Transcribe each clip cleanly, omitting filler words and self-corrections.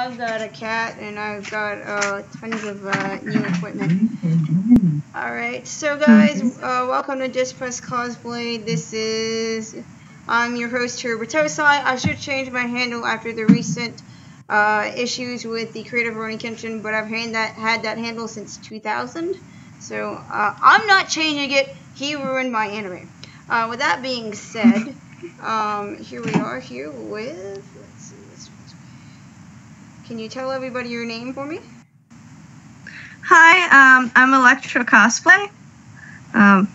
I've got a cat and I've got tons of new equipment. Alright, so guys, welcome to Just Press Cosplay. I'm your host, herobattousai. I should change my handle after the recent issues with the creative Ronnie Kenshin, but I've had that handle since 2000. So I'm not changing it. He ruined my anime. With that being said, here we are here with, let's see, can you tell everybody your name for me? Hi, I'm Electriccosplat. I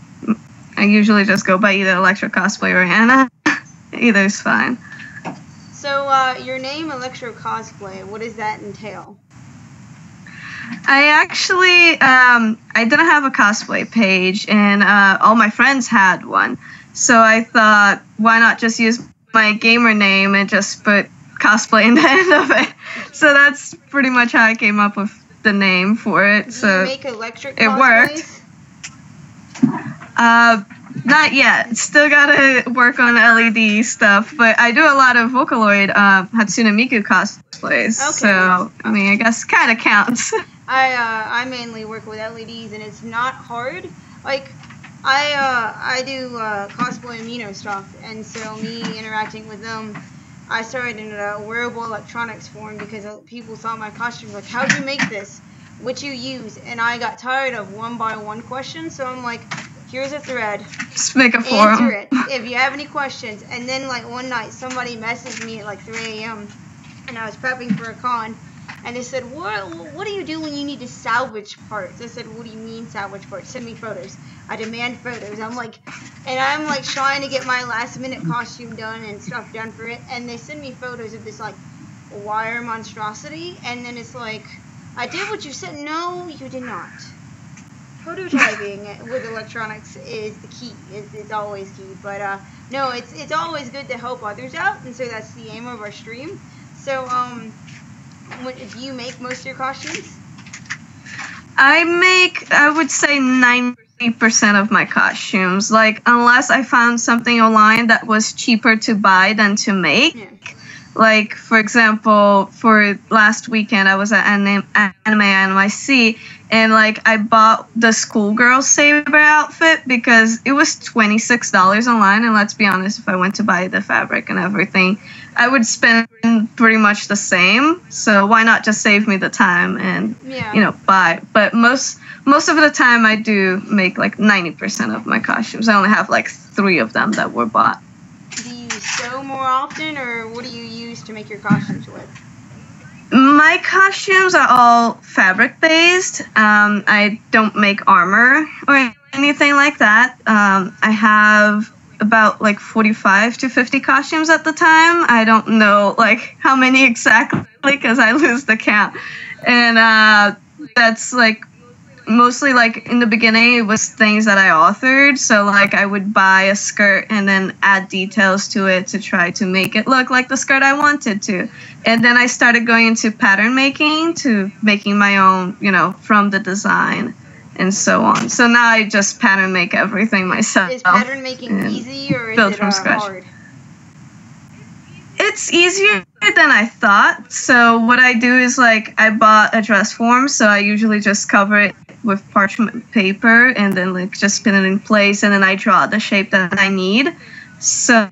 usually just go by either Electricosplay or Anna. Either is fine. So, your name, Electriccosplat, what does that entail? I actually, I didn't have a cosplay page, and all my friends had one. So I thought, why not just use my gamer name and just put cosplay in the end of it? So that's pretty much how I came up with the name for it. Do so you make electric it worked. Not yet. Still gotta work on LED stuff, but I do a lot of Vocaloid Hatsune Miku cosplays. Okay. So I mean, I guess kind of counts. I mainly work with LEDs, and it's not hard. Like I do cosplay amino stuff, and so me interacting with them, I started in a wearable electronics form because people saw my costume like, how'd you make this? What you use? And I got tired of one-by-one questions, so I'm like, here's a thread. Just make a forum. Answer it if you have any questions. And then like one night, somebody messaged me at like 3 a.m. and I was prepping for a con, and they said, what do you do when you need to salvage parts? I said, what do you mean salvage parts? Send me photos. I demand photos. I'm like trying to get my last minute costume done and stuff done for it, and they send me photos of this like wire monstrosity, and then it's like, I did what you said. No, you did not. Prototyping with electronics is the key. It's always key. But no, it's always good to help others out, and so that's the aim of our stream. So do you make most of your costumes? I would say 90% of my costumes. Like, unless I found something online that was cheaper to buy than to make. Yeah. Like, for example, for last weekend, I was at Anime NYC, and, like, I bought the schoolgirl saber outfit because it was $26 online, and let's be honest, if I went to buy the fabric and everything, I would spend pretty much the same, so why not just save me the time and, you know, buy. But most of the time, I do make, like, 90% of my costumes. I only have, like, 3 of them that were bought. Do you sew more often, or what do you use to make your costumes with? My costumes are all fabric-based. I don't make armor or anything like that. I have about like 45 to 50 costumes at the time. I don't know like how many exactly because I lose the count. And that's like mostly like in the beginning it was things that I authored. So like I would buy a skirt and then add details to it to try to make it look like the skirt I wanted to. And then I started going into pattern making to making my own, you know, from the design and so on. So now I just pattern make everything myself. Is pattern making easy or is it from scratch? Hard? It's easier than I thought. So what I do is like I bought a dress form, so I usually just cover it with parchment paper and then like just pin it in place, and then I draw the shape that I need. So,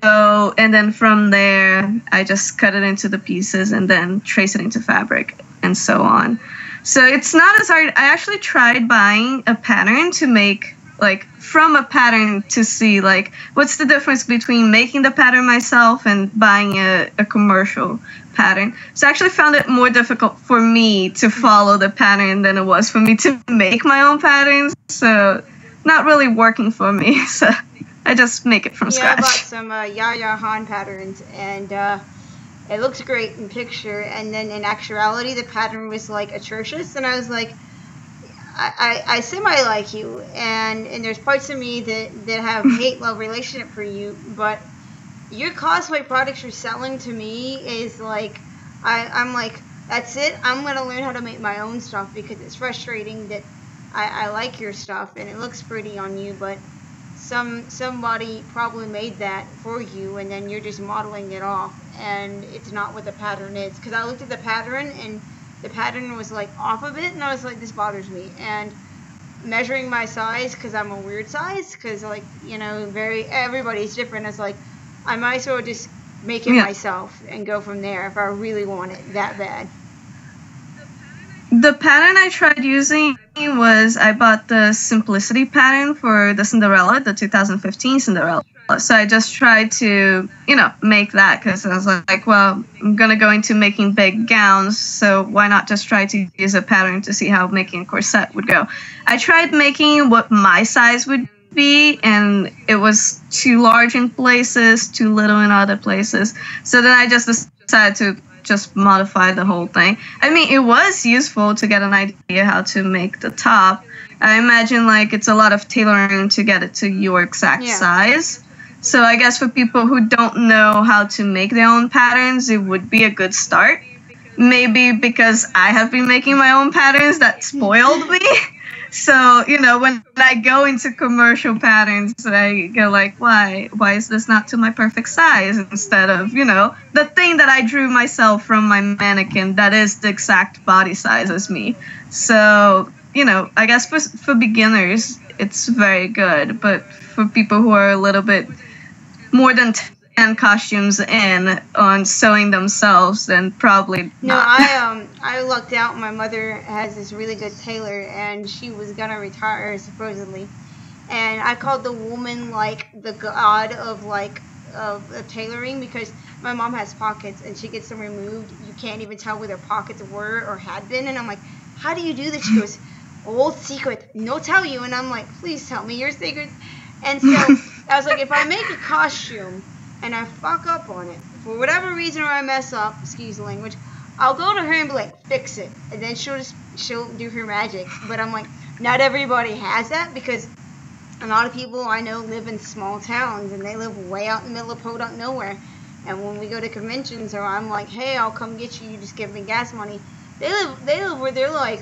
and then from there, I just cut it into the pieces and then trace it into fabric and so on. So it's not as hard. I actually tried buying a pattern to make, like, from a pattern to see, like, what's the difference between making the pattern myself and buying a commercial pattern. So I actually found it more difficult for me to follow the pattern than it was for me to make my own patterns. So not really working for me. So I just make it from scratch. Yeah, I bought some Yaya Han patterns, and it looks great in picture, and then in actuality, the pattern was, like, atrocious, and I was like, I semi-like you, and there's parts of me that have hate-love relationship for you, but your cosplay products you're selling to me is, like, I'm like, that's it, I'm going to learn how to make my own stuff, because it's frustrating that I like your stuff, and it looks pretty on you, but somebody probably made that for you, and then you're just modeling it off, and it's not what the pattern is. Because I looked at the pattern, and the pattern was like off of it, and I was like, this bothers me. And measuring my size, because I'm a weird size, because like, you know, everybody's different. It's like, I might as well just make it myself and go from there if I really want it that bad. The pattern I tried using was, I bought the Simplicity pattern for the Cinderella, the 2015 Cinderella. So I just tried to, you know, make that, because I was like, well, I'm going to go into making big gowns, so why not just try to use a pattern to see how making a corset would go. I tried making what my size would be, and it was too large in places, too little in other places. So then I just decided to just modify the whole thing. I mean, it was useful to get an idea how to make the top. I imagine like it's a lot of tailoring to get it to your exact size. So I guess for people who don't know how to make their own patterns, it would be a good start. Maybe because I have been making my own patterns, that spoiled me. So, you know, when I go into commercial patterns, I go like, why is this not to my perfect size, instead of, you know, the thing that I drew myself from my mannequin that is the exact body size as me. So, you know, I guess for beginners, it's very good. But for people who are a little bit more than 10 costumes in on sewing themselves, then probably no. Not. I lucked out. My mother has this really good tailor, and she was gonna retire supposedly, and I called the woman like the god of tailoring, because my mom has pockets and she gets them removed. You can't even tell where their pockets were or had been, and I'm like, how do you do this? She goes, old secret, no tell you. And I'm like, please tell me your secrets. And so I was like, if I make a costume and I fuck up on it for whatever reason, or I mess up, excuse the language, I'll go to her and be like, fix it, and then she'll do her magic. But I'm like, not everybody has that, because a lot of people I know live in small towns, and they live way out in the middle of podunk nowhere. And when we go to conventions, or I'm like, hey, I'll come get you, you just give me gas money, they live where they're like,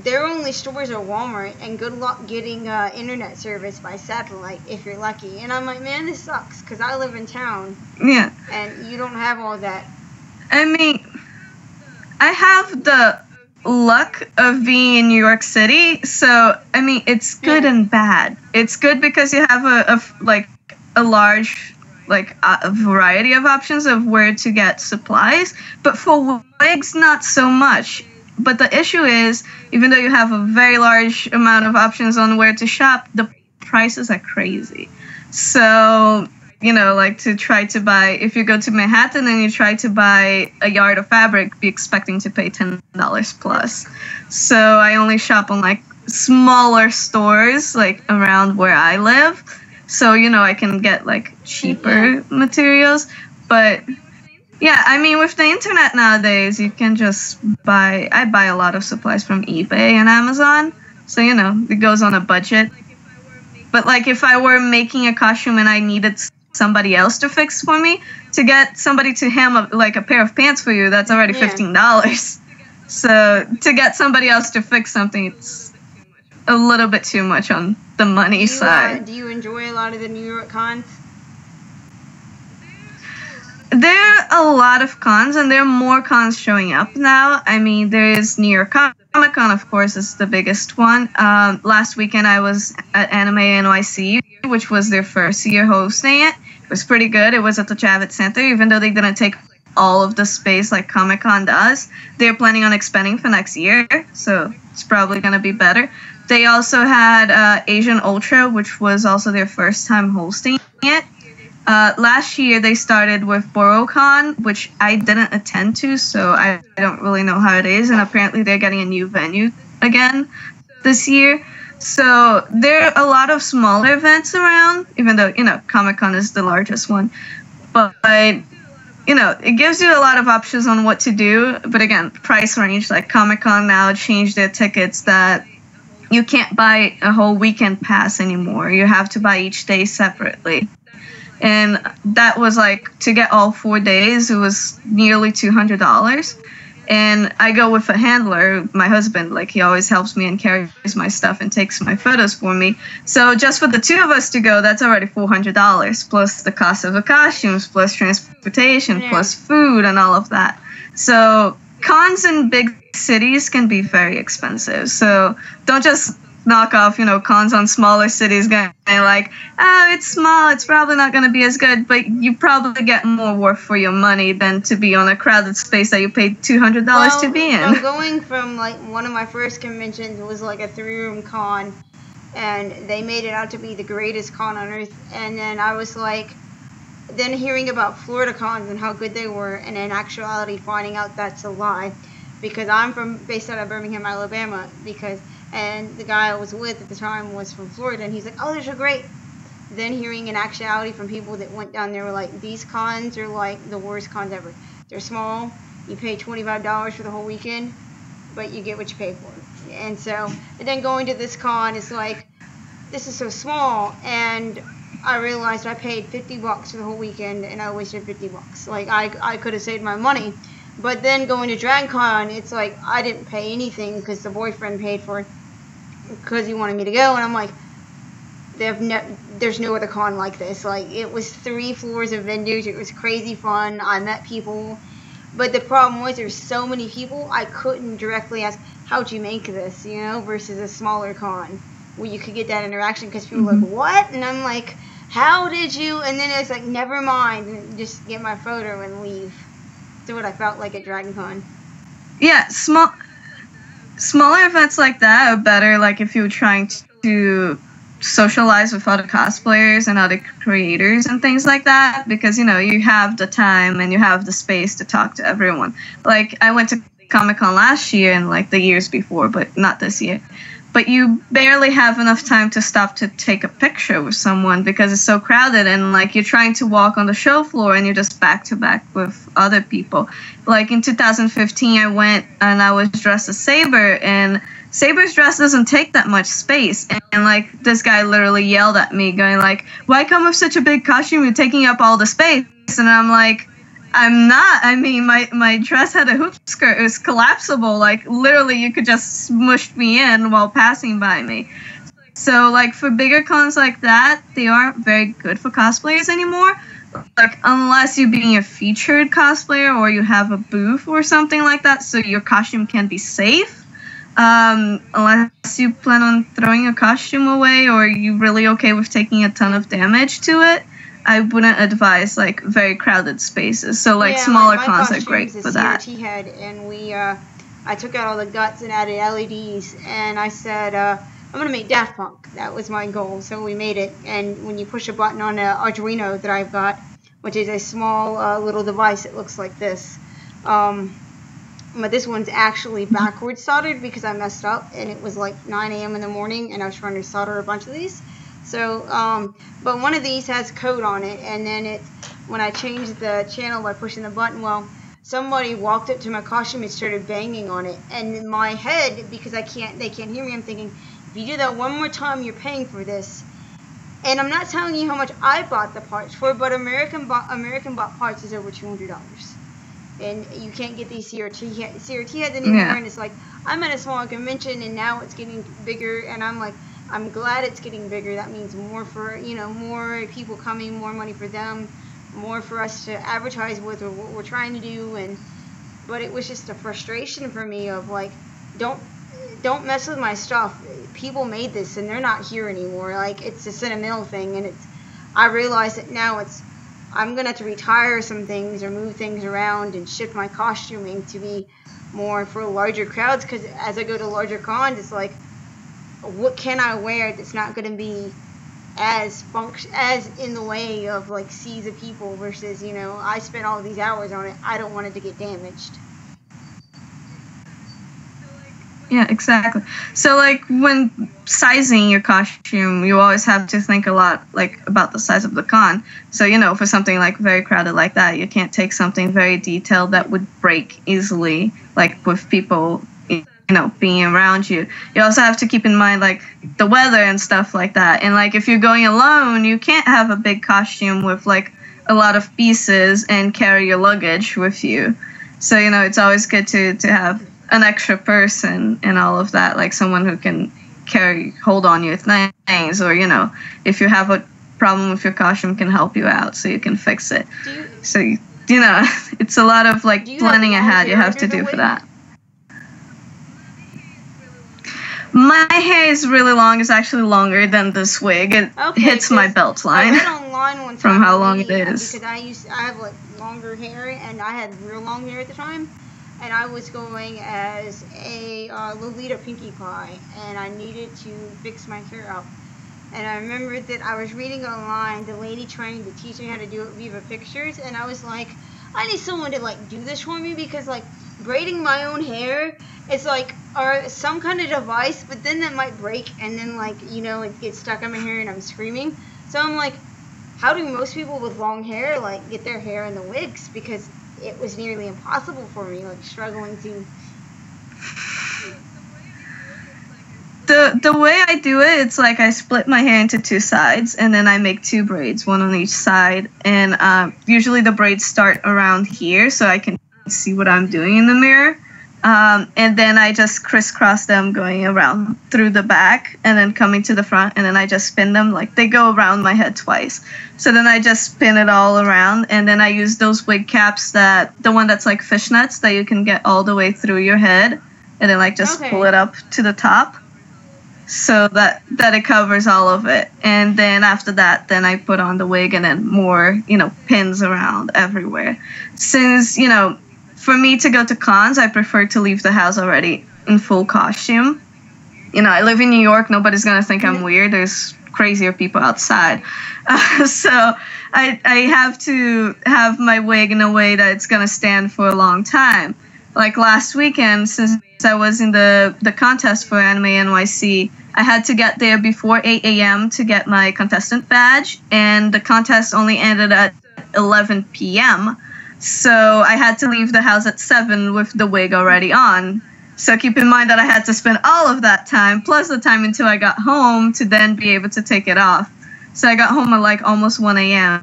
their only stores are Walmart, and good luck getting internet service by satellite if you're lucky. And I'm like, man, this sucks, because I live in town. Yeah. And you don't have all that. I mean, I have the luck of being in New York City, so, I mean, it's good and bad. It's good because you have a large, a variety of options of where to get supplies, but for wigs, not so much. But the issue is, even though you have a very large amount of options on where to shop, the prices are crazy. So, you know, like to try to buy, if you go to Manhattan and you try to buy a yard of fabric, be expecting to pay $10 plus. So I only shop on like smaller stores, like around where I live. So, you know, I can get like cheaper materials. But yeah, I mean, with the internet nowadays, you can just I buy a lot of supplies from eBay and Amazon. So, you know, it goes on a budget. But like if I were making a costume and I needed somebody else to fix for me, to get somebody to hem a pair of pants for you, that's already $15. So to get somebody else to fix something, it's a little bit too much on the money side. Do you enjoy a lot of the New York cons? There are a lot of cons, and there are more cons showing up now. I mean, there is New York Comic Con, of course, is the biggest one. Last weekend, I was at Anime NYC, which was their first year hosting it. It was pretty good. It was at the Javits Center, even though they didn't take all of the space like Comic Con does. They're planning on expanding for next year, so it's probably going to be better. They also had Asian Ultra, which was also their first time hosting it. Last year, they started with BoroCon, which I didn't attend to, so I don't really know how it is. And apparently, they're getting a new venue again this year. So there are a lot of smaller events around, even though, you know, Comic-Con is the largest one. But, you know, it gives you a lot of options on what to do. But again, price range, like Comic-Con now changed their tickets that you can't buy a whole weekend pass anymore. You have to buy each day separately. And that was like, to get all 4 days, it was nearly $200. And I go with a handler, my husband. Like, he always helps me and carries my stuff and takes my photos for me. So just for the two of us to go, that's already $400, plus the cost of the costumes, plus transportation, plus food and all of that. So cons in big cities can be very expensive. So don't just knock off, cons on smaller cities, going like, oh, it's small, it's probably not going to be as good, but you probably get more worth for your money than to be on a crowded space that you paid $200 to be in. Well, going from, like, one of my first conventions was, like, a 3-room con, and they made it out to be the greatest con on earth, and then I was like, then hearing about Florida cons and how good they were, and in actuality finding out that's a lie, because I'm based out of Birmingham, Alabama, and the guy I was with at the time was from Florida, and he's like, oh, these are great. Then hearing in actuality from people that went down there were like, these cons are like the worst cons ever. They're small, you pay $25 for the whole weekend, but you get what you pay for. And then going to this con is like, this is so small, and I realized I paid $50 for the whole weekend, and I wasted $50. Like, I could have saved my money. But then going to DragCon, it's like, I didn't pay anything because the boyfriend paid for it because he wanted me to go, and I'm like, there's no other con like this. Like, it was 3 floors of vendors, it was crazy fun, I met people, but the problem was there's so many people, I couldn't directly ask, how'd you make this, versus a smaller con, where you could get that interaction, because people were like, what? And I'm like, how did you? And then it's like, never mind, and just get my photo and leave. That's what I felt like at DragonCon. Yeah, smaller events like that are better, like if you're trying to socialize with other cosplayers and other creators and things like that, because you have the time and you have the space to talk to everyone. Like, I went to Comic-Con last year and like the years before, but not this year. But you barely have enough time to stop to take a picture with someone because it's so crowded, and like you're trying to walk on the show floor and you're just back to back with other people. Like in 2015, I went and I was dressed as Saber, and Saber's dress doesn't take that much space. And like this guy literally yelled at me, going like, "Why come with such a big costume? You're taking up all the space." And I'm like, I'm not. I mean, my dress had a hoop skirt. It was collapsible. Like, literally, you could just smush me in while passing by me. So, like, for bigger cons like that, they aren't very good for cosplayers anymore. Like, unless you're being a featured cosplayer or you have a booth or something like that, so your costume can be safe. Unless you plan on throwing your costume away or you're really okay with taking a ton of damage to it, I wouldn't advise like very crowded spaces. So like smaller cons are great for that. CRT head, and I took out all the guts and added LEDs, and I said I'm gonna make Daft Punk. That was my goal. So we made it. And when you push a button on an Arduino that I've got, which is a small little device, it looks like this. But this one's actually backwards soldered because I messed up, and it was like 9 a.m. in the morning, and I was trying to solder a bunch of these. So, but one of these has code on it, and then when I changed the channel by pushing the button, well, somebody walked up to my costume and started banging on it, and in my head, because they can't hear me, I'm thinking, if you do that one more time, you're paying for this. And I'm not telling you how much I bought the parts for, but American bought parts is over $200. And you can't get these CRT heads anymore, and it's like, I'm at a small convention, and now it's getting bigger, and I'm like, I'm glad it's getting bigger. That means more for, more people coming, more money for them, more for us to advertise with or what we're trying to do. But it was just a frustration for me of like, don't mess with my stuff. People made this and they're not here anymore. Like, it's a sentimental thing, and I realize that now I'm gonna have to retire some things or move things around and shift my costuming to be more for larger crowds, because as I go to larger cons, it's like, what can I wear that's not going to be as in the way of like seas of people versus, I spent all these hours on it. I don't want it to get damaged. Yeah, exactly. So like when sizing your costume, you always have to think a lot like about the size of the con. So, for something like very crowded like that, you can't take something very detailed that would break easily, like with people being around you. You also have to keep in mind like the weather and stuff like that. And like if you're going alone, you can't have a big costume with like a lot of pieces and carry your luggage with you. So, you know, it's always good to have an extra person and all of that, like someone who can hold on your things, or, you know, if you have a problem with your costume, can help you out so you can fix it. So, you know, it's a lot of like planning ahead you have to do for that. My hair is really long. It's actually longer than this wig. It hits my belt line. I read online one time from how long it is. Because I have like longer hair, and I had real long hair at the time, and I was going as a Lolita Pinkie Pie, and I needed to fix my hair up. And I remember that I was reading online, the lady trying to teach me how to do it Viva Pictures, and I was like, I need someone to like do this for me, because like braiding my own hair is like some kind of device, but then that might break, and then like, you know, it gets stuck in my hair and I'm screaming. So I'm like, how do most people with long hair like get their hair in the wigs? Because it was nearly impossible for me, like struggling to. The way I do it, it's like I split my hair into two sides, and then I make two braids, one on each side. And usually the braids start around here, so I can see what I'm doing in the mirror. And then I just crisscross them going around through the back and then coming to the front, and then I just spin them, like they go around my head twice. So then I just spin it all around, and then I use those wig caps, the one that's like fishnets that you can get all the way through your head, and then like just pull it up to the top, so that it covers all of it. And then after that, then I put on the wig, and then more, you know, pins around everywhere. Since, you know, for me to go to cons, I prefer to leave the house already in full costume. You know, I live in New York. Nobody's going to think I'm weird. There's crazier people outside. So I have to have my wig in a way that it's going to stand for a long time. Like last weekend, since I was in the contest for Anime NYC, I had to get there before 8 a.m. to get my contestant badge. And the contest only ended at 11 p.m., so I had to leave the house at 7 with the wig already on. So keep in mind that I had to spend all of that time, plus the time until I got home, to then be able to take it off. So I got home at like almost 1 a.m.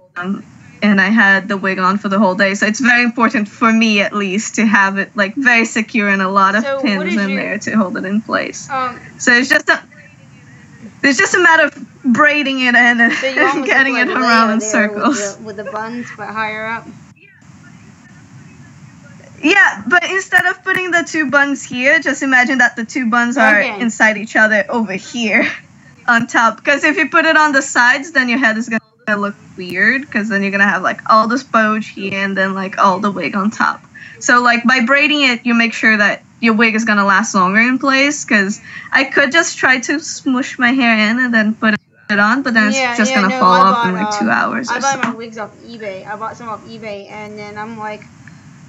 and I had the wig on for the whole day. So it's very important for me, at least, to have it like very secure and a lot of pins in there to hold it in place. So it's just a matter of braiding it in and getting it around in circles. With the buns, but higher up. Yeah, but instead of putting the two buns here, just imagine that the two buns are inside each other over here on top. Because if you put it on the sides, then your head is going to look weird, because then you're going to have like all the spoj here and then like all the wig on top. So like by braiding it, you make sure that your wig is going to last longer in place, because I could just try to smoosh my hair in and then put it on, but then it's just going to fall off in like 2 hours. I buy my wigs off eBay. I bought some off eBay, and then I'm like,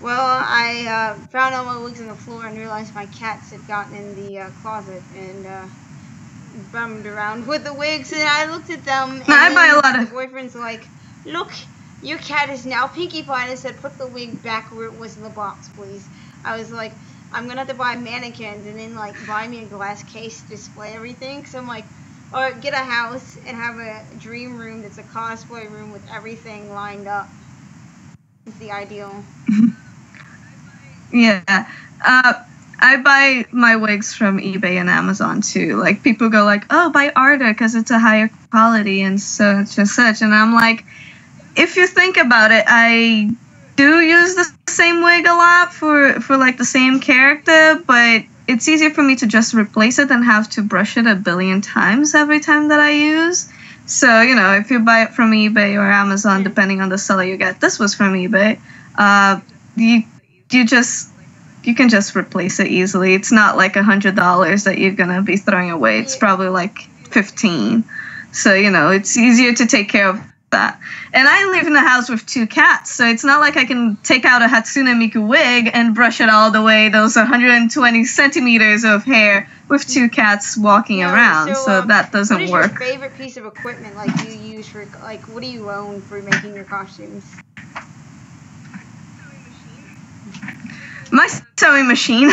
well, I found all my wigs on the floor and realized my cats had gotten in the closet and bummed around with the wigs, and I looked at them, and I buy a lot of... my boyfriend's like, look, your cat is now Pinkie Pie, and I said, put the wig back where it was in the box, please. I was like, I'm going to have to buy mannequins and then like buy me a glass case to display everything, so I'm like, or get a house and have a dream room that's a cosplay room with everything lined up. It's the ideal. Yeah. I buy my wigs from eBay and Amazon too. Like, people go like, oh, buy Arda because it's a higher quality and such and such. And I'm like, if you think about it, I do use the same wig a lot for like the same character, but it's easier for me to just replace it than have to brush it a billion times every time that I use. So, you know, if you buy it from eBay or Amazon, depending on the seller you get, this was from eBay, you can just replace it easily. It's not like $100 that you're gonna be throwing away. It's probably like $15. So, you know, it's easier to take care of that. And I live in a house with 2 cats, so it's not like I can take out a Hatsune Miku wig and brush it all the way, those 120 centimeters of hair with 2 cats walking around. So that doesn't work. What is your favorite piece of equipment like you use for, like, what do you own for making your costumes? My sewing machine,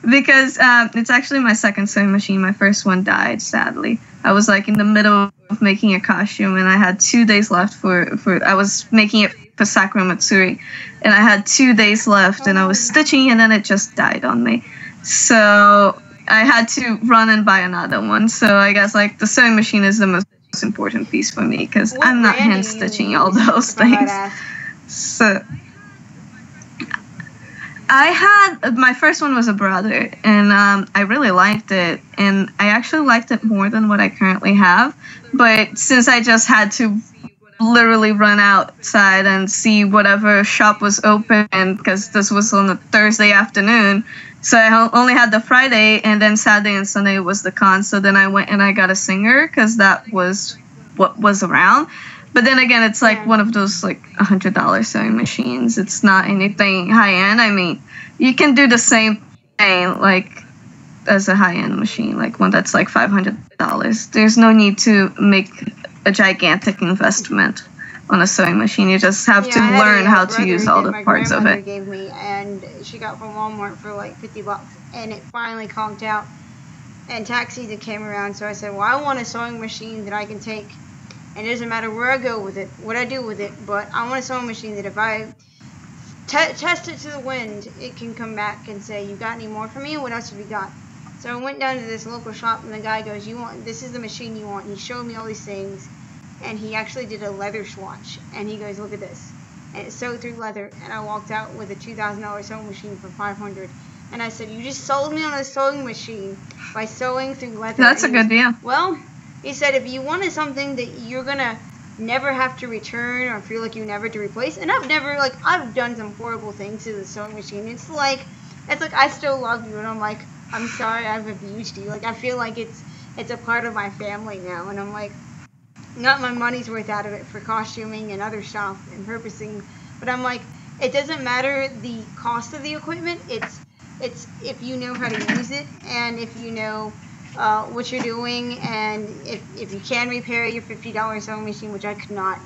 because it's actually my second sewing machine. My first one died, sadly. I was like in the middle making a costume, and I had 2 days left for I was making it for Sakura Matsuri, and I had 2 days left, and I was stitching, and then it just died on me. So I had to run and buy another one. So I guess like the sewing machine is the most important piece for me because I'm not hand stitching all those things. So I had my first one was a brother, and I really liked it, and I actually liked it more than what I currently have. But since I just had to literally run outside and see whatever shop was open, because this was on a Thursday afternoon, so I only had the Friday, and then Saturday and Sunday was the con. So then I went and I got a Singer because that was what was around. But then again, it's like one of those like $100 sewing machines. It's not anything high end. I mean, you can do the same thing like as a high end machine, like one that's like $500. There's no need to make a gigantic investment on a sewing machine. You just have to learn how to use all the parts of it. Gave me, and she got from Walmart for like $50, and it finally conked out. And tax season came around, so I said, well, I want a sewing machine that I can take. And it doesn't matter where I go with it, what I do with it, but I want a sewing machine that if I test it to the wind, it can come back and say, you got any more for me? What else have you got? So I went down to this local shop, and the guy goes, this is the machine you want. And he showed me all these things, and he actually did a leather swatch. And he goes, look at this. And it sewed through leather, and I walked out with a $2,000 sewing machine for $500. And I said, you just sold me on a sewing machine by sewing through leather. That's a good deal. Well, he said, if you wanted something that you're going to never have to return or feel like you never to replace, and I've done some horrible things to the sewing machine. It's like I still love you, and I'm like, I'm sorry I've abused you. Like, I feel like it's a part of my family now, and I'm like, got my money's worth out of it for costuming and other stuff and purposing. But I'm like, it doesn't matter the cost of the equipment. It's if you know how to use it, and if you know what you're doing, and if you can repair your $50 sewing machine, which I could not,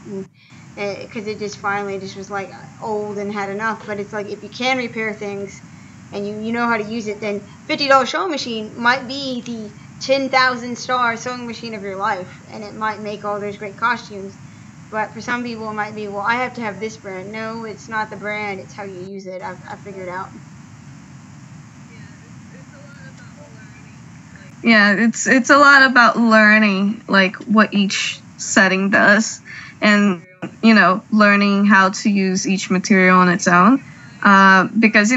because it just finally was like old and had enough. But it's like, if you can repair things and you know how to use it, then $50 sewing machine might be the 10,000 star sewing machine of your life, and it might make all those great costumes. But for some people it might be, well, I have to have this brand. No, it's not the brand, it's how you use it. I figured out. Yeah, it's a lot about learning like what each setting does, and learning how to use each material on its own. Because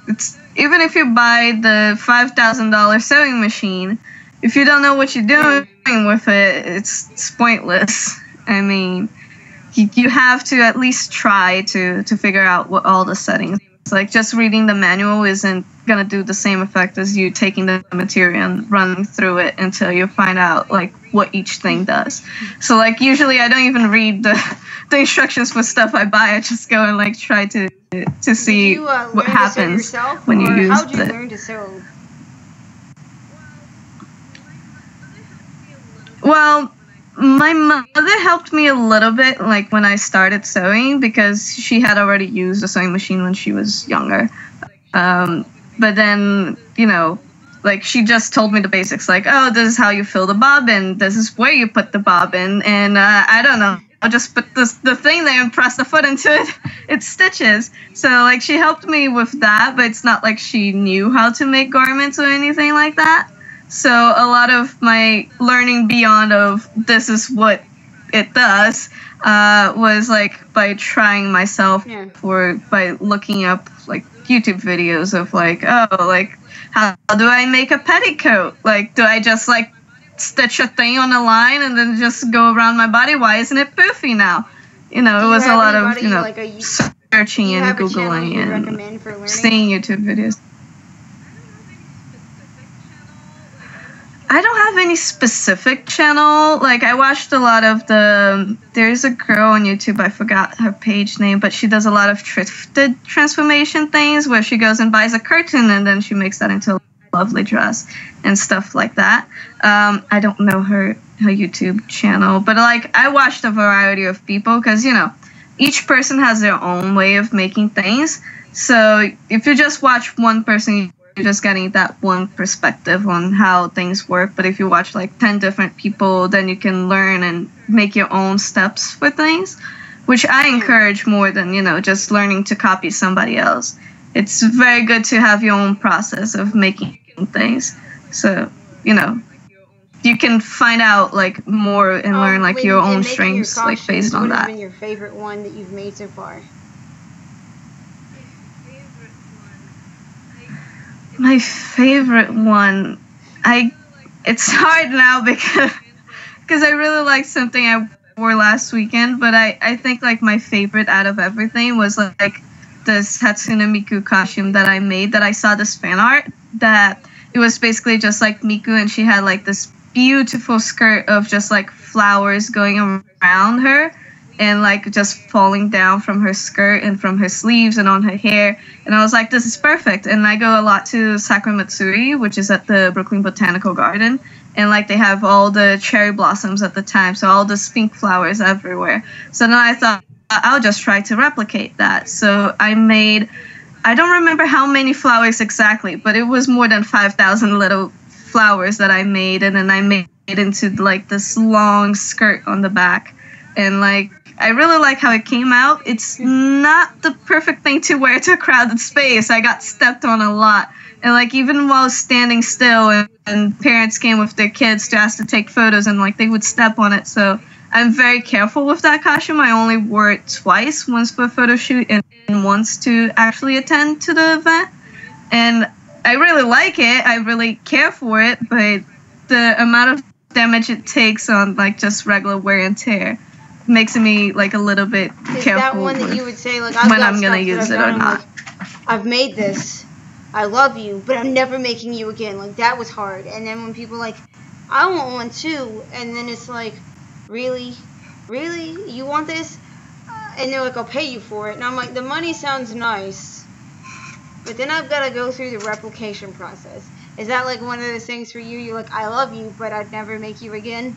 it's, even if you buy the $5,000 sewing machine, if you don't know what you're doing with it, it's pointless. I mean, you have to at least try to figure out what all the settings. Like, just reading the manual isn't gonna do the same effect as you taking the material and running through it until you find out like what each thing does. So like, usually I don't even read the instructions for stuff I buy. I just go and like try to see what happens when you use it. How did you learn to sew? Well, my mother helped me a little bit, like when I started sewing, because she had already used a sewing machine when she was younger. But then, like, she just told me the basics, like, oh, this is how you fill the bobbin, this is where you put the bobbin, and I don't know, I'll just put the thing there and press the foot into it, it stitches. So, like, she helped me with that, but it's not like she knew how to make garments or anything like that. So a lot of my learning beyond of this is what it does was like by trying myself, or by looking up like YouTube videos of like, oh, like, how do I make a petticoat? Like, do I just like stitch a thing on a line and then just go around my body? Why isn't it poofy now? It was a lot of like searching and Googling and seeing YouTube videos. I don't have any specific channel. Like, I watched a lot of there's a girl on YouTube, I forgot her page name, but she does a lot of thrifted transformation things where she goes and buys a curtain and then she makes that into a lovely dress and stuff like that. I don't know her YouTube channel, but like, I watched a variety of people because, each person has their own way of making things. So if you just watch one person, just getting that one perspective on how things work. But if you watch like 10 different people, then you can learn and make your own steps for things, which I encourage more than, just learning to copy somebody else. It's very good to have your own process of making things. So, you can find out like more and learn like your own strengths like based on that. What has been your favorite one that you've made so far? My favorite one, it's hard now because I really like something I wore last weekend, but I think like my favorite out of everything was like this Hatsune Miku costume that I made, that I saw this fan art that it was basically just like Miku, and she had like this beautiful skirt of just like flowers going around her and like just falling down from her skirt and from her sleeves and on her hair. And I was like, this is perfect. And I go a lot to Sakura-matsuri, which is at the Brooklyn Botanical Garden. And like they have all the cherry blossoms at the time, so all the pink flowers everywhere. So then I thought I'll just try to replicate that. So I don't remember how many flowers exactly, but it was more than 5,000 little flowers that I made. And then I made it into like this long skirt on the back. And like, I really like how it came out. It's not the perfect thing to wear to a crowded space. I got stepped on a lot. And like, even while standing still, and parents came with their kids to ask to take photos, and like they would step on it. So I'm very careful with that costume. I only wore it twice, once for a photo shoot and once to actually attend to the event. And I really like it. I really care for it, but the amount of damage it takes on like just regular wear and tear makes me like a little bit careful. Is that one that you would say like when I'm gonna use it or not? Like, I've made this. I love you, but I'm never making you again. Like, that was hard. And then when people like, I want one too, and then it's like, really, you want this? And they're like, I'll pay you for it. And I'm like, the money sounds nice, but then I've got to go through the replication process. Is that like one of those things for you? You're like, I love you, but I'd never make you again?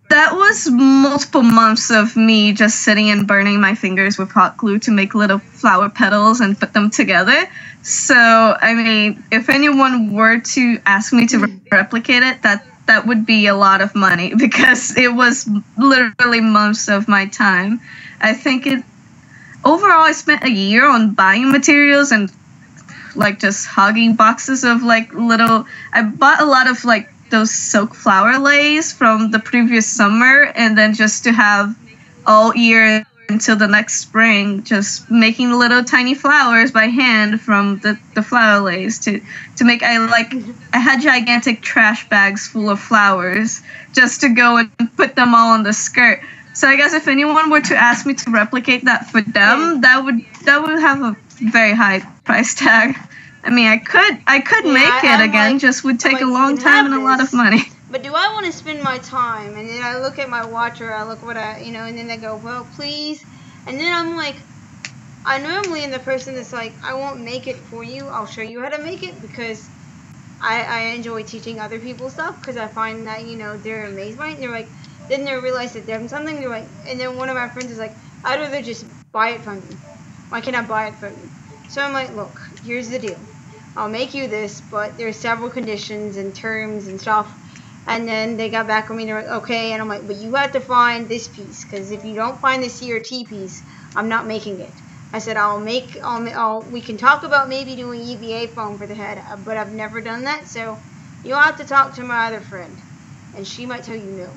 That was multiple months of me just sitting and burning my fingers with hot glue to make little flower petals and put them together. So, I mean, if anyone were to ask me to replicate it, that would be a lot of money, because it was literally months of my time. I think overall I spent a year on buying materials and like just hogging boxes of like I bought a lot of like those silk flower lace from the previous summer, and then just to have all year until the next spring, just making little tiny flowers by hand from the flower lace to make. I had gigantic trash bags full of flowers just to go and put them all on the skirt. So I guess if anyone were to ask me to replicate that for them, that would have a very high price tag. I mean, I could make it again, like, just would take a long time and a lot of money. But do I want to spend my time? And then I look at my watch, or I look what and then I go, well, please. And then I'm like, I normally am the person that's like, I won't make it for you. I'll show you how to make it, because I enjoy teaching other people stuff, because I find that, they're amazed by it. And they're like, then they realize that they're doing something. They're like, and then one of my friends is like, I'd rather just buy it from you. Why can't I buy it from you? So I'm like, look, here's the deal. I'll make you this, but there's several conditions and terms and stuff. And then they got back with me, they're like, okay. And I'm like, but you have to find this piece, because if you don't find this CRT piece, I'm not making it. I said, we can talk about maybe doing EVA foam for the head, but I've never done that. So you'll have to talk to my other friend, and she might tell you no.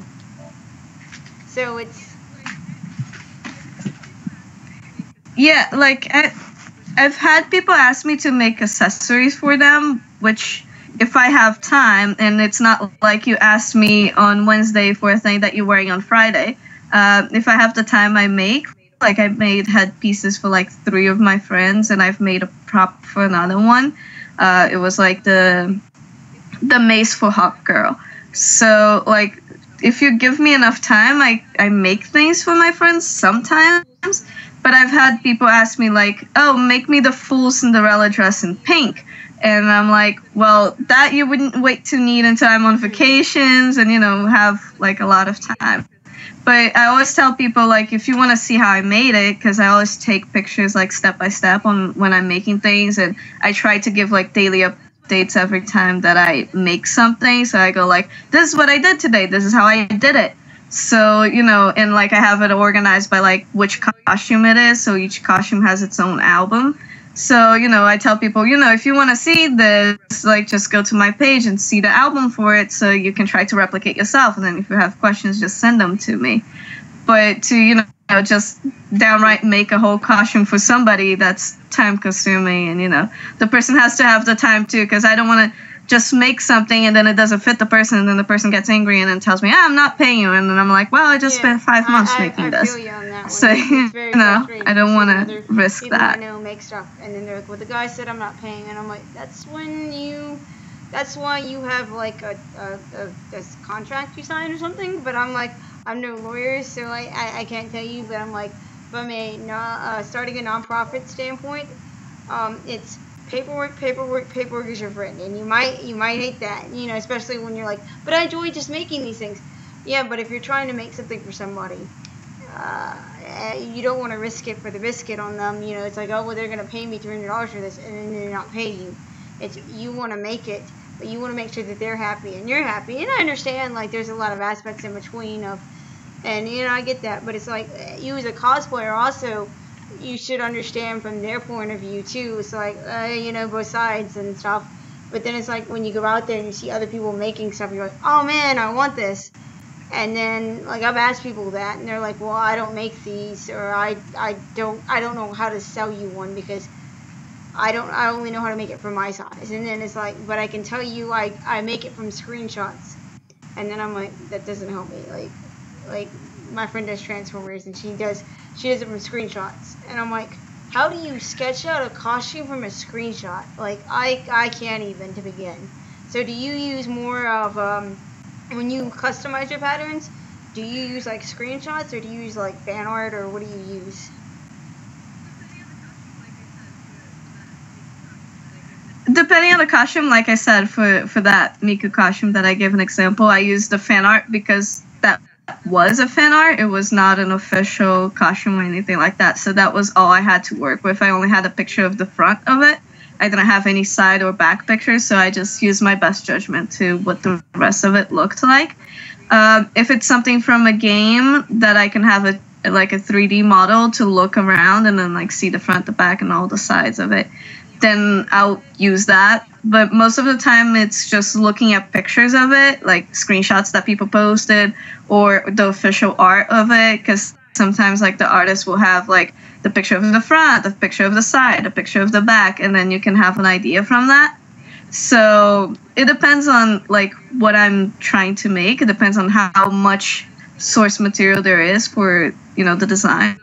So it's... Yeah, like, I've had people ask me to make accessories for them, which, if I have time, and it's not like you asked me on Wednesday for a thing that you're wearing on Friday, if I have the time, I make. Like, I made headpieces for like 3 of my friends, and I've made a prop for another one. It was like the mace for Hawk Girl. So, like, if you give me enough time, I make things for my friends sometimes. But I've had people ask me, like, oh, make me the full Cinderella dress in pink. And I'm like, well, that you wouldn't wait to need until I'm on vacations and, have, like, a lot of time. But I always tell people, like, if you want to see how I made it, because I always take pictures, like, step by step on when I'm making things, and I try to give, like, daily updates every time that I make something. So I go, like, this is what I did today. This is how I did it. So, you know, and, like, I have it organized by, like, which costume it is. So each costume has its own album. So, you know, I tell people, you know, if you want to see this, like, just go to my page and see the album for it so you can try to replicate yourself. And then if you have questions, just send them to me. But to, you know, just downright make a whole costume for somebody, that's time consuming. And, you know, the person has to have the time too, because I don't want to just make something and then it doesn't fit the person and then the person gets angry and then tells me, I'm not paying you. And then I'm like, well, I just spent 5 months making this. Feel you on that one. So, you know, I don't want to risk that. I know make stuff and then they're like, well, the guy said I'm not paying. And I'm like, that's why you have like a contract you sign or something. But I'm like, I'm no lawyer, so I can't tell you. But I'm like, from a starting a nonprofit standpoint, it's paperwork is your friend, and you might hate that, you know, especially when you're like, but I enjoy just making these things. Yeah, but if you're trying to make something for somebody, you don't want to risk it for the biscuit on them. You know, it's like, oh, well, they're gonna pay me $300 for this, and then they're not paying you. It's, you want to make it, but you want to make sure that they're happy and you're happy. And I understand, like, there's a lot of aspects in between of, and you know, I get that, but it's like, you as a cosplayer also, you should understand from their point of view too. It's like, you know, both sides and stuff. But then it's like when you go out there and you see other people making stuff, you're like, oh man, I want this. And then, like, I've asked people that, and they're like, well, I don't make these, or I don't know how to sell you one because I only know how to make it for my size. And then it's like, but I can tell you, I make it from screenshots. And then I'm like, that doesn't help me. Like my friend does Transformers, and she does it from screenshots, and I'm like, how do you sketch out a costume from a screenshot? Like, I can't even, to begin. So do you use more of, when you customize your patterns, do you use like screenshots, or do you use like fan art, or what do you use? Depending on the costume, like I said, for that Miku costume that I gave an example, I used the fan art because that was a fan art. It was not an official costume or anything like that. So that was all I had to work with. I only had a picture of the front of it. I didn't have any side or back pictures, so I just used my best judgment to what the rest of it looked like. If it's something from a game that I can have a 3D model to look around and then like see the front, the back, and all the sides of it, then I'll use that. But most of the time it's just looking at pictures of it, like screenshots that people posted or the official art of it, because sometimes like the artist will have like the picture of the front, the picture of the side, the picture of the back, and then you can have an idea from that. So it depends on like what I'm trying to make. It depends on how much source material there is for, you know, the design.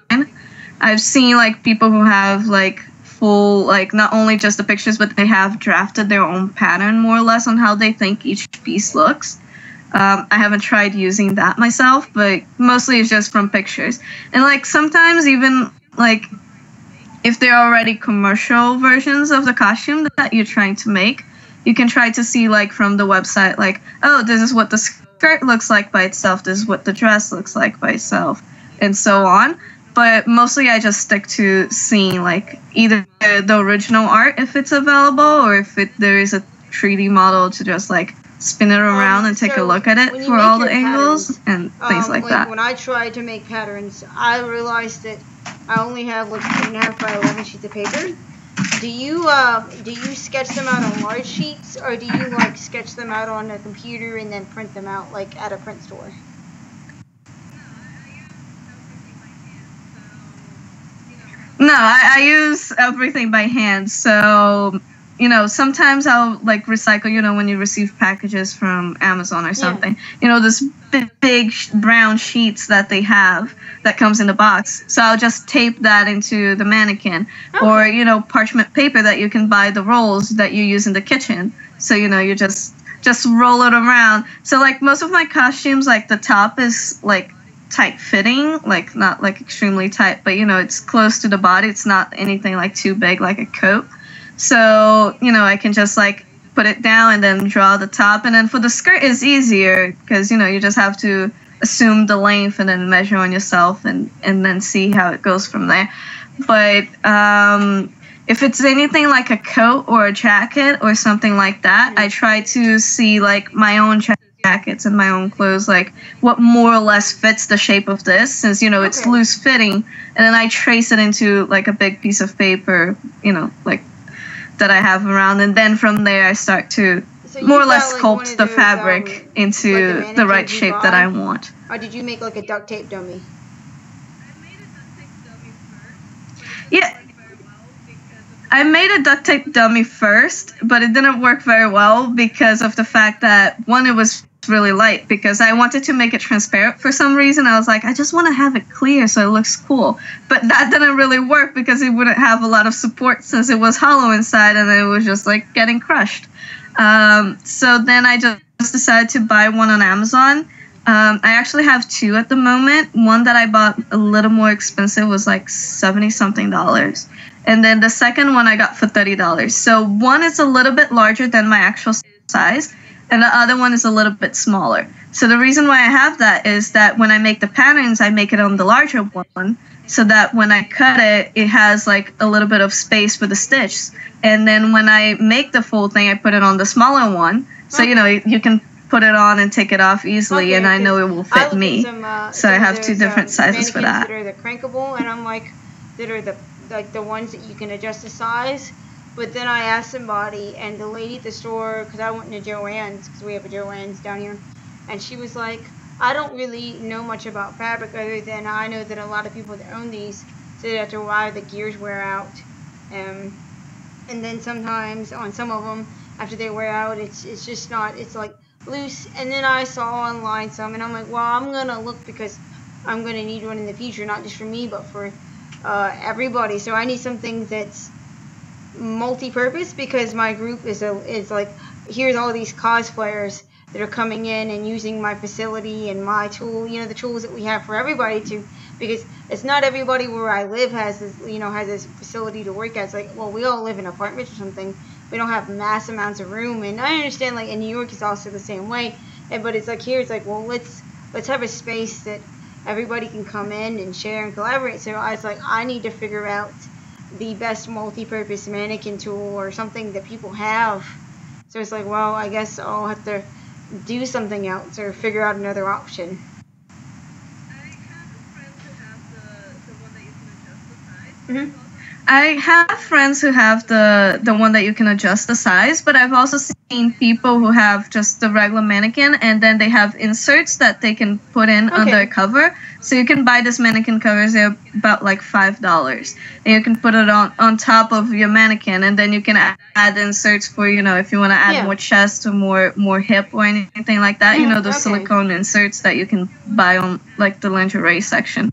I've seen like people who have like full, like not only just the pictures, but they have drafted their own pattern more or less on how they think each piece looks. I haven't tried using that myself, but mostly it's just from pictures. And like sometimes even like if there are already commercial versions of the costume that you're trying to make, you can try to see like from the website, like, oh, this is what the skirt looks like by itself, this is what the dress looks like by itself, and so on. But mostly I just stick to seeing like either the original art if it's available, or if there is a 3D model to just like spin it around and take a look at it for all the angles and things like that. When I try to make patterns, I realized that I only have like 3.5 by 11 sheets of paper. Do you sketch them out on large sheets, or do you like sketch them out on a computer and then print them out like at a print store? No, I use everything by hand. So, you know, sometimes I'll like recycle, you know, when you receive packages from Amazon or something, you know, this big brown sheets that they have that comes in the box. So I'll just tape that into the mannequin. Okay. Or, you know, parchment paper that you can buy the rolls that you use in the kitchen. So, you know, you just roll it around. So like most of my costumes, like the top is like tight fitting, like not like extremely tight, but you know, it's close to the body. It's not anything like too big like a coat. So, you know, I can just like put it down and then draw the top. And then for the skirt is easier because, you know, you just have to assume the length and then measure on yourself and then see how it goes from there. But if it's anything like a coat or a jacket or something like that, I try to see like my own jackets and my own clothes, like what more or less fits the shape of this, since it's loose fitting, and then I trace it into like a big piece of paper, like that I have around, and then from there I start to more or less sculpt the fabric into like the right shape that I want. Or did you make like a duct tape dummy? Yeah, I made a duct tape dummy first, but it didn't work very well because of the fact that, one, it was really light, because I wanted to make it transparent for some reason. I was like, I just want to have it clear so it looks cool. But that didn't really work because it wouldn't have a lot of support since it was hollow inside and it was just like getting crushed. So then I just decided to buy one on Amazon. I actually have two at the moment. One that I bought a little more expensive was like $70-something. And then the second one I got for $30. So one is a little bit larger than my actual size, and the other one is a little bit smaller. So the reason why I have that is that when I make the patterns, I make it on the larger one, so that when I cut it, it has like a little bit of space for the stitch. And then when I make the full thing, I put it on the smaller one. So, you can put it on and take it off easily, and I know it will fit me. So I have two different sizes for that. That are the crankable, and I'm like, that are the ones that you can adjust the size. But then I asked somebody, and the lady at the store, because I went to Joann's, because we have a Joann's down here, and she was like, I don't really know much about fabric other than I know that a lot of people that own these say that after a while the gears wear out, and then sometimes on some of them after they wear out it's just not, it's like loose. And then I saw online some, and I'm like, well, I'm gonna look because I'm gonna need one in the future, not just for me but for everybody. So I need something that's multi-purpose, because my group is like, here's all these cosplayers that are coming in and using my facility and my tool, the tools that we have for everybody to, because it's not everybody where I live has this, has this facility to work at. It's like, well, we all live in apartments or something. We don't have mass amounts of room, and I understand like in New York it's also the same way. But it's like here, it's like, well, let's have a space that everybody can come in and share and collaborate. So I was like, I need to figure out the best multi-purpose mannequin tool or something that people have. So it's like, well, I guess I'll have to do something else or figure out another option. I have friends who have the one that you can adjust the size, but I've also seen people who have just the regular mannequin, and then they have inserts that they can put in under a cover. So you can buy this mannequin covers, they're about like $5, and you can put it on top of your mannequin, and then you can add inserts for, if you want to add more chest or more hip or anything like that. Those silicone inserts that you can buy on like the lingerie section.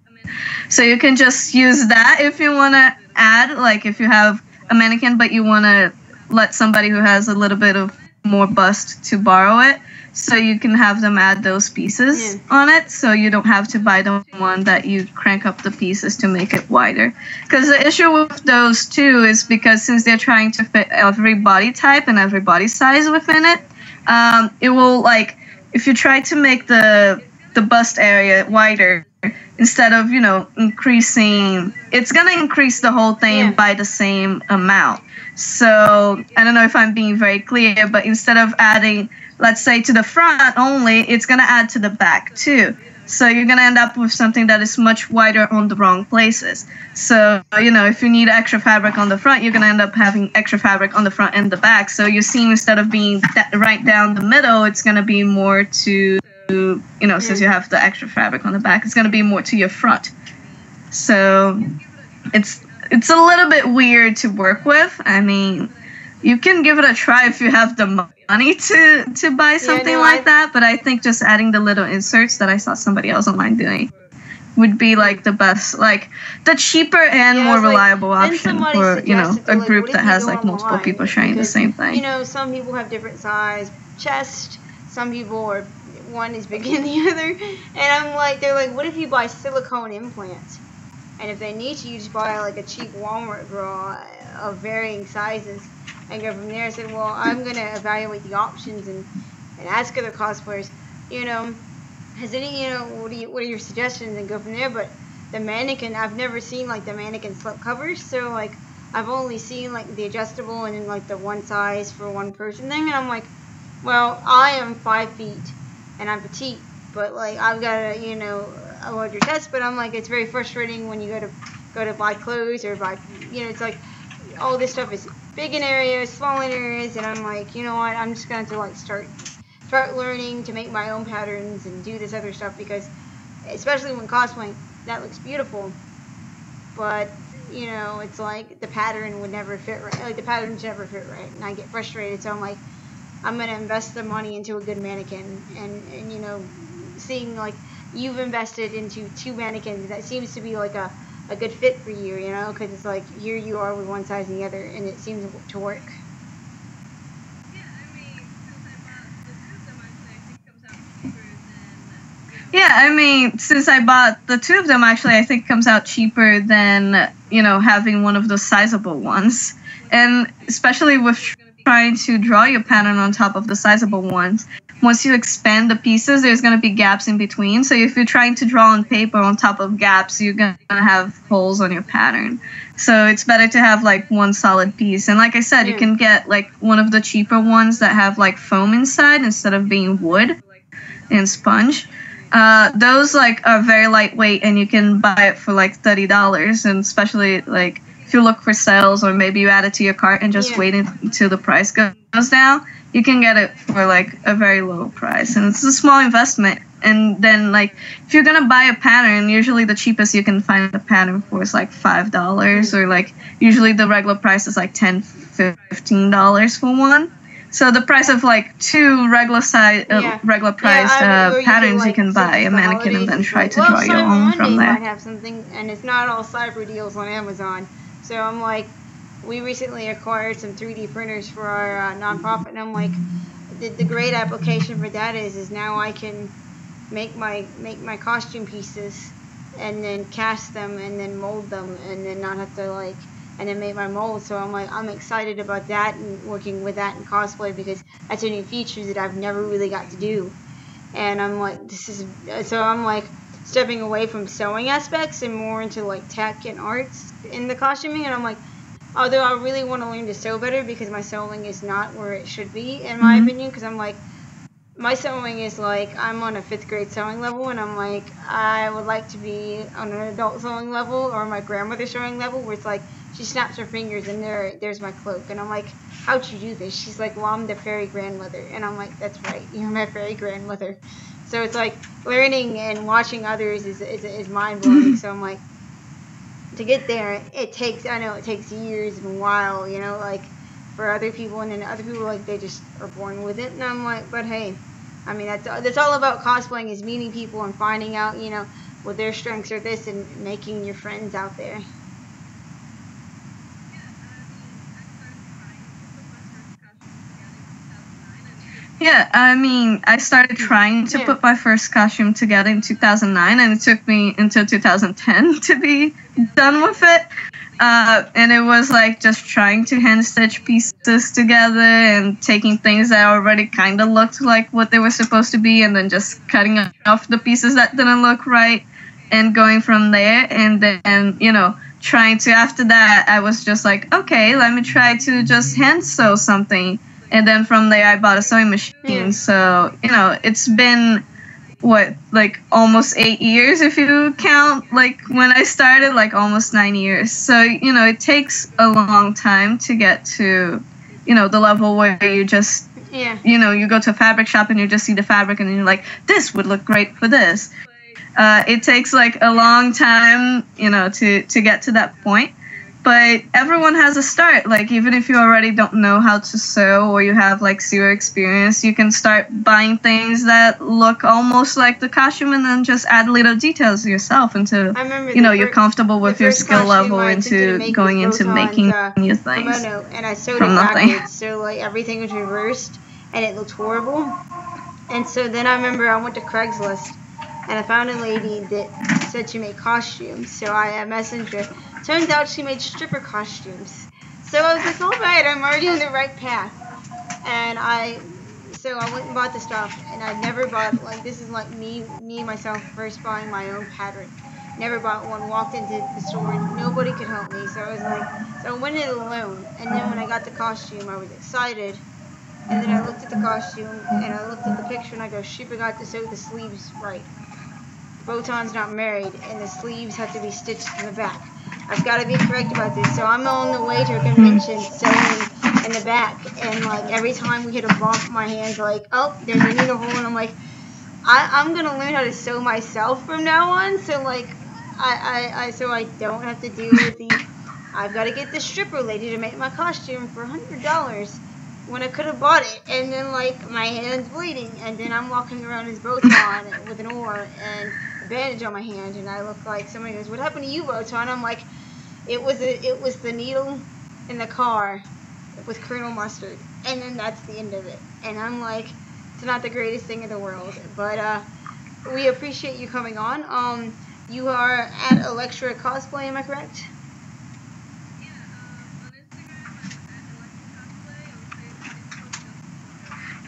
So you can just use that if you want to add, like if you have a mannequin but you want to let somebody who has a little bit of more bust to borrow it, so you can have them add those pieces on it, so you don't have to buy the one that you crank up the pieces to make it wider. Because the issue with those too is because since they're trying to fit every body type and every body size within it, it will, like, if you try to make the bust area wider, instead of, increasing, it's going to increase the whole thing by the same amount. So I don't know if I'm being very clear, but instead of adding, let's say, to the front only, it's going to add to the back too. So you're going to end up with something that is much wider on the wrong places. So, if you need extra fabric on the front, you're going to end up having extra fabric on the front and the back. So your seam, instead of being right down the middle, it's going to be more to, since you have the extra fabric on the back, it's going to be more to your front. So it's a little bit weird to work with. I mean, you can give it a try if you have the money to buy something like that, but I think just adding the little inserts that I saw somebody else online doing would be like the best, like the cheaper and more reliable option for, a group that has like multiple people sharing the same thing. Some people have different size chest, some people are, one is bigger than the other, and I'm like, they're like, what if you buy silicone implants? And if they need to, you just buy like a cheap Walmart bra of varying sizes and go from there. I said, well, I'm going to evaluate the options and ask other cosplayers. has any, what are your suggestions, and go from there. But the mannequin, I've never seen like the mannequin slip covers, so like I've only seen like the adjustable and then like the one size for one person thing, and I'm like, well, I am 5 feet and I'm petite, but like I've got a larger chest, but I'm like, it's very frustrating when you go to buy clothes or buy, it's like all this stuff is big in areas, small in areas, and I'm like, you know what, I'm just going to like start learning to make my own patterns and do this other stuff, because especially when cosplaying, that looks beautiful, but it's like the pattern would never fit right, like the patterns never fit right, and I get frustrated. So I'm like, I'm gonna invest the money into a good mannequin, and seeing like you've invested into 2 mannequins, that seems to be like a good fit for you, because it's like here you are with one size and the other, and it seems to work. Yeah, I mean, since I bought the 2 of them, actually, I think it comes out cheaper than, having one of those sizable ones. And especially with trying to draw your pattern on top of the sizable ones, once you expand the pieces, there's going to be gaps in between. So if you're trying to draw on paper on top of gaps, you're going to have holes on your pattern. So it's better to have like one solid piece. And like I said, you can get like one of the cheaper ones that have like foam inside instead of being wood and sponge. Those like are very lightweight, and you can buy it for like $30. And especially like if you look for sales, or maybe you add it to your cart and just wait until the price goes down, you can get it for like a very low price. And it's a small investment. And then like if you're gonna buy a pattern, usually the cheapest you can find a pattern for is like $5, or like usually the regular price is like $10, $15 for one. So the price of like 2 regular size, regular priced patterns, you can buy a mannequin and then try to draw your own from there. Might have something, and it's not all cyber deals on Amazon. So I'm like, we recently acquired some 3D printers for our nonprofit, and I'm like, the great application for that is now I can make my costume pieces, and then cast them, and then mold them, and then not have to like. And then make my mold. So I'm like, I'm excited about that and working with that in cosplay, because that's a new feature that I've never really got to do. And I'm like, so I'm like stepping away from sewing aspects and more into like tech and arts in the costuming. And I'm like, although I really want to learn to sew better, because my sewing is not where it should be, in my opinion, because I'm like, my sewing is like, I'm on a 5th grade sewing level, and I'm like, I would like to be on an adult sewing level, or my grandmother's sewing level, where it's like, she snaps her fingers and there's my cloak. And I'm like, how'd you do this? She's like, well, I'm the fairy grandmother. And I'm like, that's right, you're my fairy grandmother. So it's like, learning and watching others is mind-blowing. So I'm like, to get there, I know it takes years and a while, like for other people, and then other people, like, they just are born with it. And I'm like, but hey, I mean, that's all about cosplaying, is meeting people and finding out, what their strengths are, this, and making your friends out there. Yeah, I mean, I started trying to put my first costume together in 2009, and it took me until 2010 to be done with it. And it was like just trying to hand stitch pieces together and taking things that already kind of looked like what they were supposed to be, and then just cutting off the pieces that didn't look right and going from there. And then, trying to, after that, I was just like, okay, let me try to just hand sew something. And then from there, I bought a sewing machine. So, it's been, like almost 8 years if you count, like when I started, like almost 9 years. So, it takes a long time to get to, the level where you just, you go to a fabric shop and you just see the fabric and you're like, this would look great for this. It takes like a long time, to get to that point. But everyone has a start. Like, even if you already don't know how to sew, or you have like 0 experience, you can start buying things that look almost like the costume, and then just add little details yourself until you're comfortable with your skill level into going into making new things and I sewed it backwards, so like everything was reversed and it looked horrible. And so then I remember I went to Craigslist and I found a lady that said she made costumes. So I messaged her. Turns out she made stripper costumes. So I was like, all right, I'm already on the right path. And so I went and bought the stuff, and I never bought, like, this is like me myself first buying my own pattern. Never bought one, walked into the store, nobody could help me, so I was like, so I went in alone, and then when I got the costume, I was excited, and then I looked at the costume, and I looked at the picture, and I go, shoot, I got to sew the sleeves right. Botan's not married, and the sleeves have to be stitched in the back. I've got to be correct about this, so I'm on the way to a convention sewing in the back, and like every time we hit a bump, my hand's like, oh, there's a needle hole, and I'm like, I'm gonna learn how to sew myself from now on, so like, so I don't have to deal with the, I've got to get the stripper lady to make my costume for $100 when I could have bought it, and then like my hand's bleeding, and then I'm walking around as Botan with an oar and a bandage on my hand, and I look like somebody goes, what happened to you, Botan? I'm like, it was the needle in the car with Colonel Mustard, and then that's the end of it. And I'm like, it's not the greatest thing in the world, but we appreciate you coming on. You are at Electriccosplat, am I correct?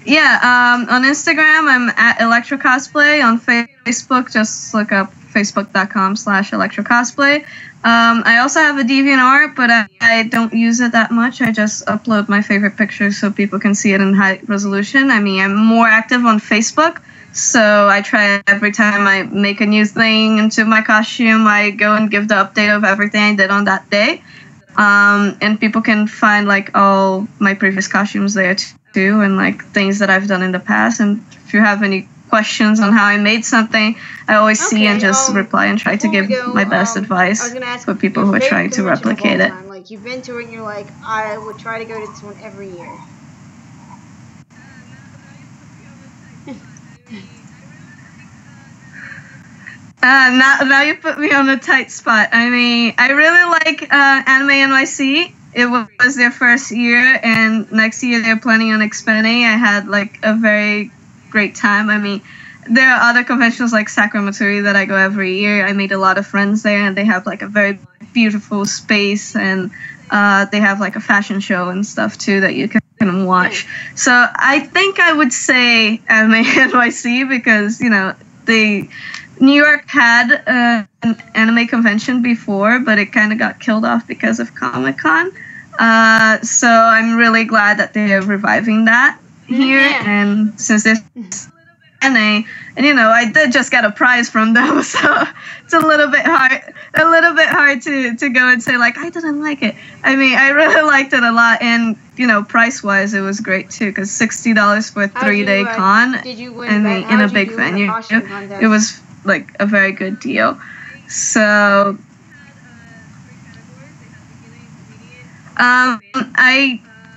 Yeah, on Instagram, I'm at Electricosplay. On Facebook, just look up facebook.com/Electricosplay. I also have a DeviantArt, but I don't use it that much. I just upload my favorite pictures so people can see it in high resolution. I mean, I'm more active on Facebook, so I try every time I make a new thing into my costume, I go and give the update of everything I did on that day. And people can find like all my previous costumes there too, and like things that I've done in the past. And if you have any questions on how I made something, I always see and just reply and try to give my best advice for people who are trying to replicate it. Like, you've been to it and you're like, I would try to go to this one every year. Now you put me on a tight spot. I mean, I really like Anime NYC. It was their first year, and next year they're planning on expanding. I had like a very great time. I mean, there are other conventions like Sacramento that I go every year. I made a lot of friends there, and they have like a very beautiful space, and they have like a fashion show and stuff too that you can watch. So I think I would say Anime NYC because, you know, New York had an anime convention before, but it kind of got killed off because of Comic-Con. So I'm really glad that they're reviving that here. Yeah. And since there's anime, and you know, I did just get a prize from them, so it's a little bit hard to go and say like I didn't like it. I mean, I really liked it a lot, and you know, price-wise, it was great too, because $60 for a 3-day con, and in a big venue, it was like a very good deal. So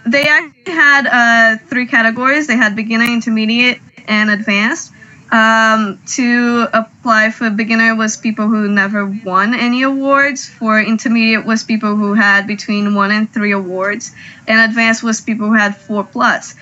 they actually had 3 categories. They had beginner, intermediate, and advanced. To apply for beginner was people who never won any awards. For intermediate was people who had between 1 and 3 awards, and advanced was people who had 4+.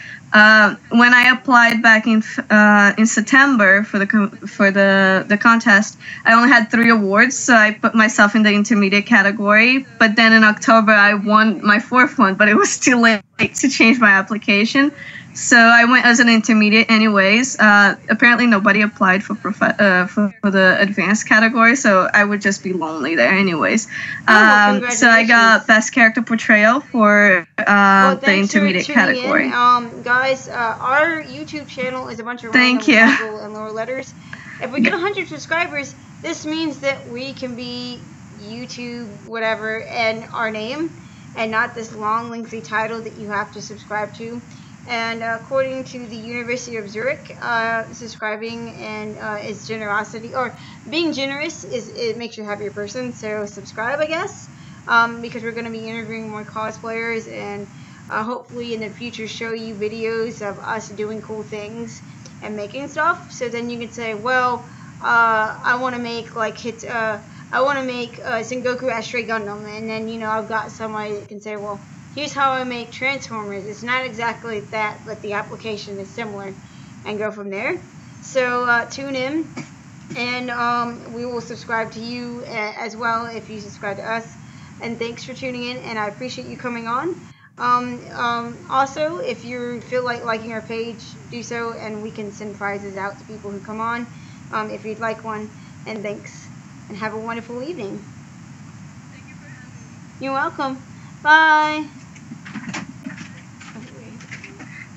When I applied back in September for the contest, I only had 3 awards, so I put myself in the intermediate category. But then in October, I won my 4th one, but it was too late to change my application. So I went as an intermediate anyways. Apparently nobody applied for the advanced category, so I would just be lonely there anyways. So I got best character portrayal for the intermediate category. Guys, our YouTube channel is a bunch of random capital and lower letters. If we get 100 subscribers, this means that we can be YouTube whatever and our name, and not this long lengthy title that you have to subscribe to. And according to the University of Zurich, subscribing and is generosity, or being generous it makes you a happier person. So subscribe, I guess, because we're going to be interviewing more cosplayers, and hopefully in the future show you videos of us doing cool things and making stuff. So then you can say, well, I want to make like I want to make Sengoku Astray Gundam, and then, you know, I've got somebody that can say, well, here's how I make Transformers. It's not exactly that, but the application is similar, and go from there. So tune in, and we will subscribe to you as well if you subscribe to us. And thanks for tuning in, and I appreciate you coming on. Also, if you feel like liking our page, do so, and we can send prizes out to people who come on, if you'd like one. And thanks, and have a wonderful evening. You're welcome. Bye.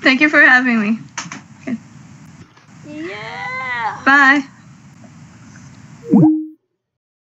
Thank you for having me. Okay. Yeah. Bye.